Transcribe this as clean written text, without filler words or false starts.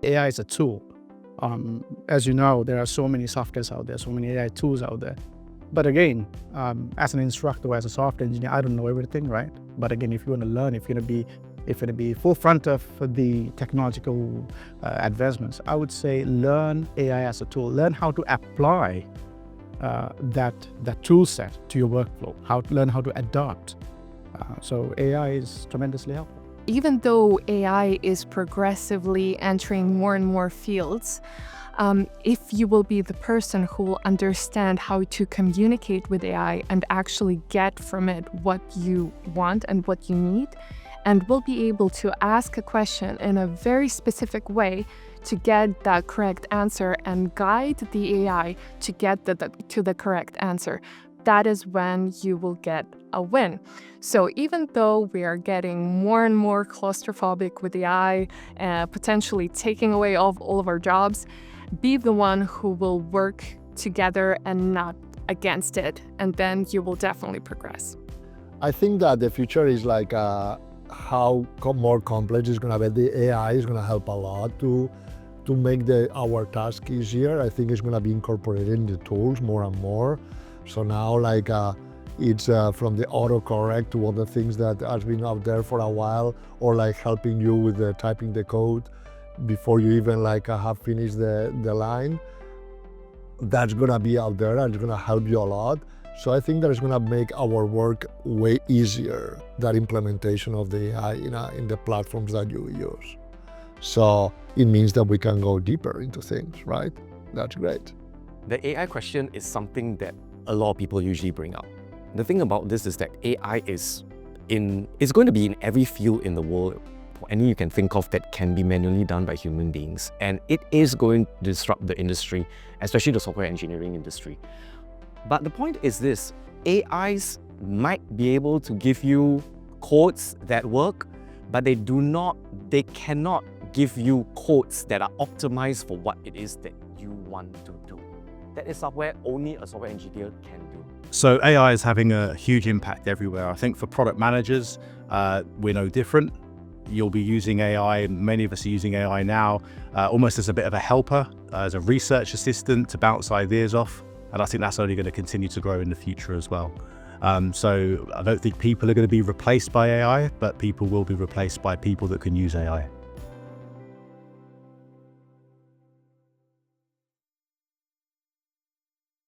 AI is a tool. As you know, there are so many softwares out there, so many AI tools out there. But again, as an instructor, as a software engineer, I don't know everything, right? But again, if you want to learn, if you're going to be forefront of the technological advancements, I would say learn AI as a tool. Learn how to apply that tool set to your workflow. Learn how to adapt. So AI is tremendously helpful. Even though AI is progressively entering more and more fields, if you will be the person who will understand how to communicate with AI and actually get from it what you want and what you need, and will be able to ask a question in a very specific way to get that correct answer and guide the AI to get to the correct answer, that is when you will get a win. So even though we are getting more and more claustrophobic with AI, potentially taking away all of our jobs, be the one who will work together and not against it, and then you will definitely progress. I think that the future is like how more complex it's going to be. The AI is going to help a lot to make our task easier. I think it's going to be incorporated in the tools more and more. So now it's from the autocorrect to other things that has been out there for a while, or like helping you with typing the code before you even have finished the line. That's gonna be out there and it's gonna help you a lot. So I think that it's gonna make our work way easier, that implementation of the AI in the platforms that you use. So it means that we can go deeper into things, right? That's great. The AI question is something that a lot of people usually bring up. The thing about this is that AI is going to be in every field in the world, any you can think of that can be manually done by human beings. And it is going to disrupt the industry, especially the software engineering industry. But the point is this, AIs might be able to give you codes that work, but they cannot give you codes that are optimized for what it is that you want to do. That is software only a software engineer can do. So AI is having a huge impact everywhere. I think for product managers, we're no different. You'll be using AI, many of us are using AI now, almost as a bit of a helper, as a research assistant to bounce ideas off. And I think that's only going to continue to grow in the future as well. So I don't think people are going to be replaced by AI, but people will be replaced by people that can use AI.